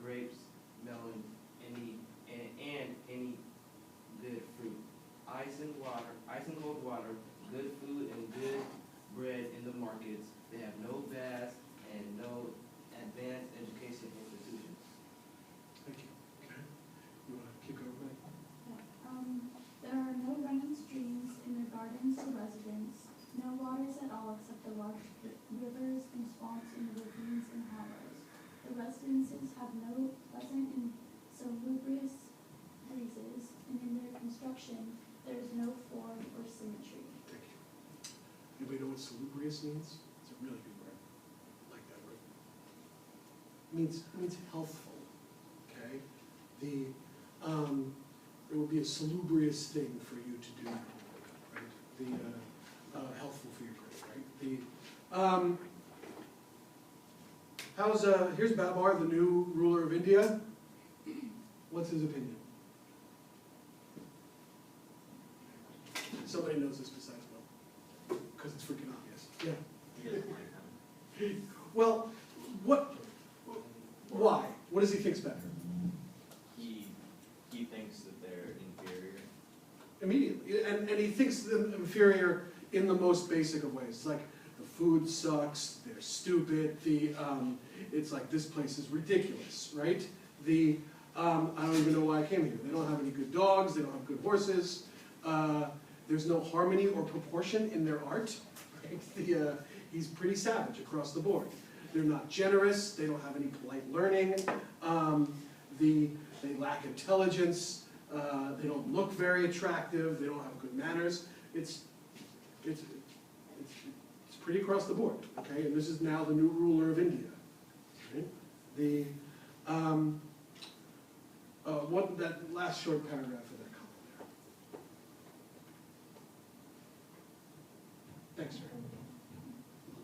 grapes, melon, and any good fruit. Ice and cold water, good food and good bread in the markets. They have no baths and no advanced education institutions. Thank you. Okay. You want to keep going, Mike? There are no running streams in their gardens or residents, no waters at all except the large rivers and swamps in the ravines and hollows. The residences have no pleasant and salubrious breezes, and in their construction there is no form or symmetry. Thank you. Anybody know what salubrious means? It's a really good word. I like that word. It means healthful. Okay? It will be a salubrious thing for you to do, right? Healthful for your brain, right? Here's Babar, the new ruler of India. What's his opinion? Somebody knows this besides Will, because it's freaking obvious. Yeah. He doesn't like them. Well, why? What does he think's better? He thinks that they're inferior. Immediately, and he thinks them inferior in the most basic of ways. It's like the food sucks, they're stupid, it's like this place is ridiculous, right? I don't even know why I came here. They don't have any good dogs, they don't have good horses, there's no harmony or proportion in their art, right? He's pretty savage across the board. They're not generous, they don't have any polite learning, they lack intelligence, they don't look very attractive, they don't have good manners. It's pretty across the board, okay? And this is now the new ruler of India. Okay? That last short paragraph of that column there. Thanks, sir.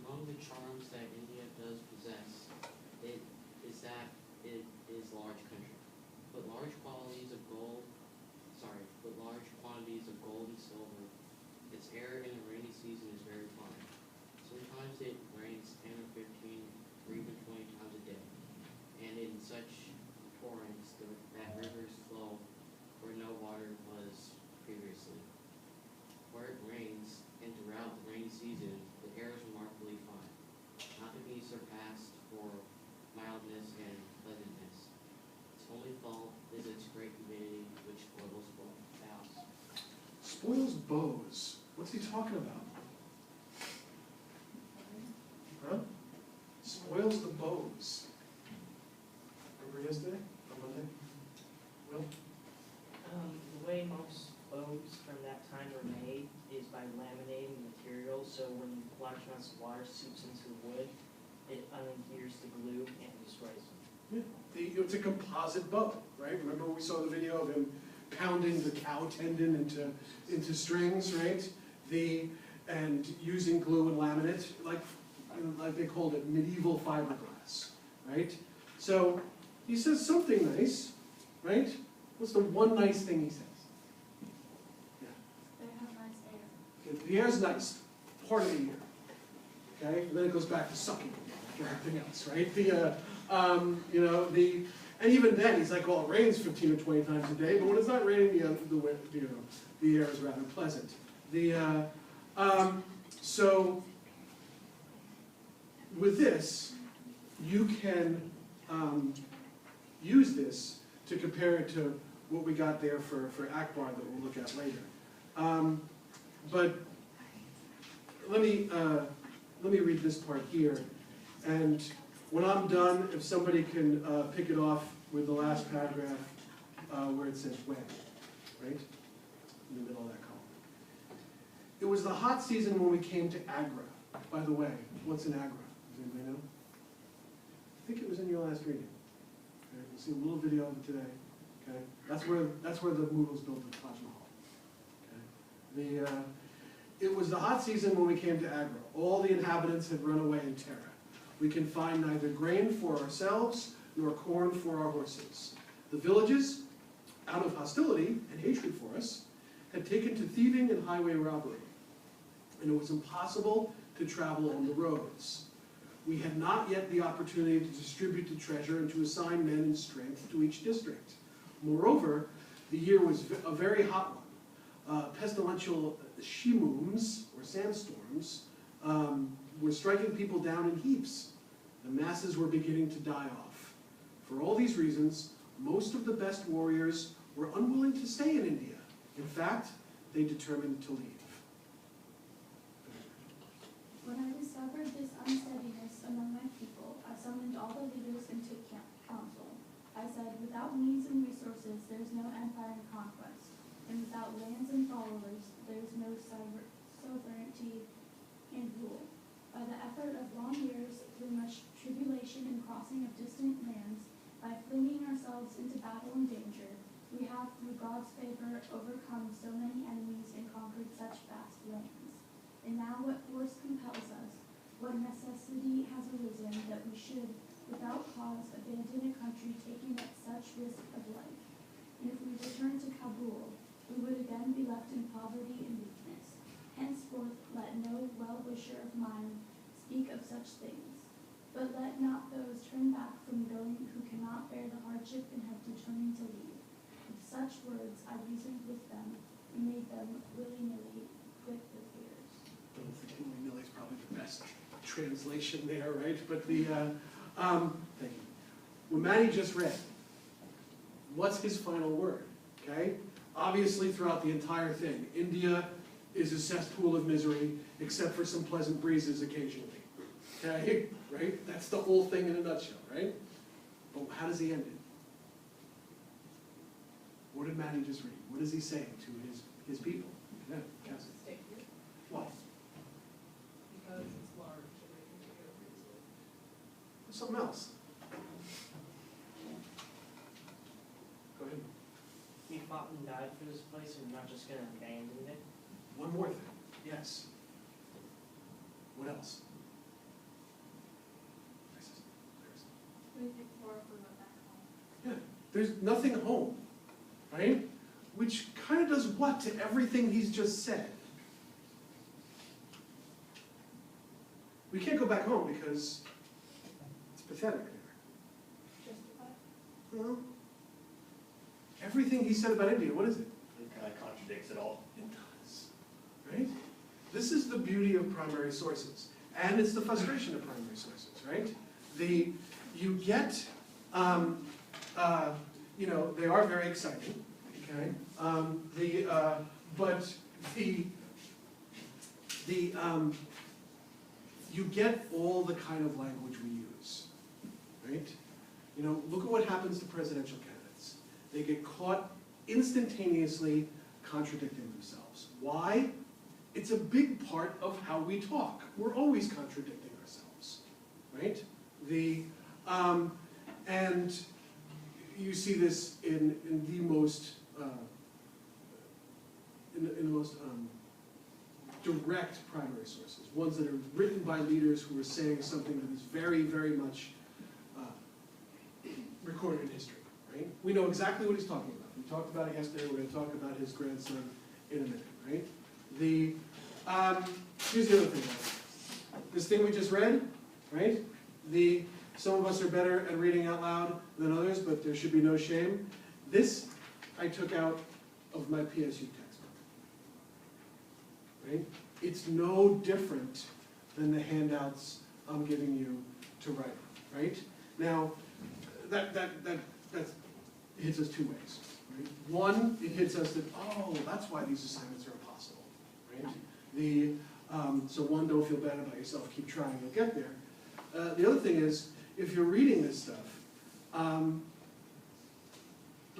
Among the charms that India does possess, it is that it is a large country, but large quantities of gold and silver. Its air in the rainy season is very fine. Sometimes it rains 10 or 15 or even 20 times a day, and in such torrents that rivers flow where no water was previously. Where it rains, and throughout the rainy season, the air is remarkably fine, not to be surpassed for mildness and pleasantness. Its only fault is its great humidity, which spoils bows. Spoils bows. What's he talking about? Huh? Spoils the bows. Remember yesterday? On Monday? Will? The way most bows from that time were made is by laminating the material, so when large amounts of water seeps into the wood, it unadheres to glue and destroys them. Yeah. It's a composite bow, right? Remember we saw the video of him pounding the cow tendon into strings, right? And using glue and laminate, like they called it medieval fiberglass, right? So he says something nice, right? What's the one nice thing he says? Yeah. They have nice air. The air's nice, part of the year, okay? And then it goes back to sucking and everything else, right? And even then, he's like, well, it rains 15 or 20 times a day, but when it's not raining, the air is rather pleasant. So with this, you can use this to compare it to what we got there for Akbar that we'll look at later. But let me read this part here, and when I'm done, if somebody can pick it off with the last paragraph where it says when, right? In the middle of that column. It was the hot season when we came to Agra. By the way, what's in Agra? Does anybody know? I think it was in your last reading. Okay, we'll see a little video of it today. Okay, that's where the Mughals built the Taj Mahal. Okay, it was the hot season when we came to Agra. All the inhabitants had run away in terror. We can find neither grain for ourselves nor corn for our horses. The villages, out of hostility and hatred for us, had taken to thieving and highway robbery, and it was impossible to travel on the roads. We had not yet the opportunity to distribute the treasure and to assign men in strength to each district. Moreover, the year was a very hot one. Pestilential shimums, or sandstorms, were striking people down in heaps. The masses were beginning to die off. For all these reasons, most of the best warriors were unwilling to stay in India. In fact, they determined to leave. When I discovered this unsteadiness among my people, I summoned all the leaders into council. I said, without means and resources, there is no empire and conquest, and without lands and followers, there is no sovereignty and rule. By the effort of long years, through much tribulation and crossing of distant lands, by flinging ourselves into battle and danger, we have, through God's favor, overcome so many enemies and conquered such vast lands. And now what force compels us, what necessity has arisen that we should, without cause, abandon a country taking at such risk of life? And if we return to Kabul, we would again be left in poverty and weakness. Henceforth, let no well-wisher of mine speak of such things. But let not those turn back from going who cannot bear the hardship and have determined to leave. With such words I reasoned with them and made them willy-nilly quit their fears. I don't think willy-nilly is probably the best translation there, right? But the, thank you. What Manny just read, what's his final word, okay? Obviously, throughout the entire thing, India is a cesspool of misery, except for some pleasant breezes occasionally, okay? Right? That's the whole thing in a nutshell, right? But how does he end it? What did Manny just read? What is he saying to his people? Yeah, Cass. Stay here, Why? because it's large and they can get it easily. Something else. Go ahead. We fought and died for this place, and we're not just gonna abandon it. One more thing. Yes. What else? We think more if we went back home. Yeah, there's nothing home, right? Which kind of does what to everything he's just said? We can't go back home because it's pathetic there. Justified. Well, everything he said about India, what is it? It kind of contradicts it all. It does, right? This is the beauty of primary sources, and it's the frustration of primary sources, right? You get, you know, they are very exciting, okay? But you get all the kind of language we use, right? You know, look at what happens to presidential candidates. They get caught instantaneously contradicting themselves. Why? It's a big part of how we talk. We're always contradicting ourselves, right? And you see this in the most direct primary sources, ones that are written by leaders who are saying something that is very, very much recorded in history, right? We know exactly what he's talking about. We talked about it yesterday. We're going to talk about his grandson in a minute, right? Here's the other thing. This thing we just read, right? Some of us are better at reading out loud than others, but there should be no shame. This I took out of my PSU textbook, right? It's no different than the handouts I'm giving you to write, right? Now, that hits us two ways, right? One, it hits us that, oh, that's why these assignments are impossible, right? So one, don't feel bad about yourself, keep trying, you'll get there. The other thing is, if you're reading this stuff, don't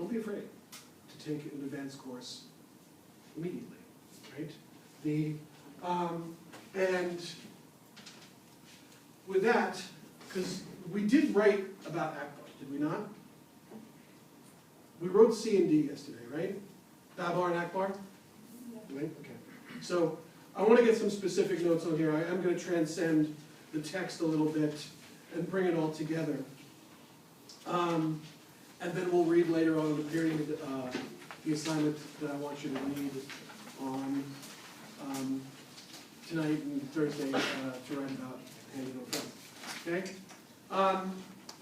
be afraid to take an advanced course immediately, right? And with that, because we did write about Akbar, did we not? We wrote C and D yesterday, right? Babar and Akbar? Right? Okay. So I want to get some specific notes on here. I am going to transcend the text a little bit and bring it all together. And then we'll read later on the period, the assignment that I want you to read on tonight and Thursday to write about handing over. Okay?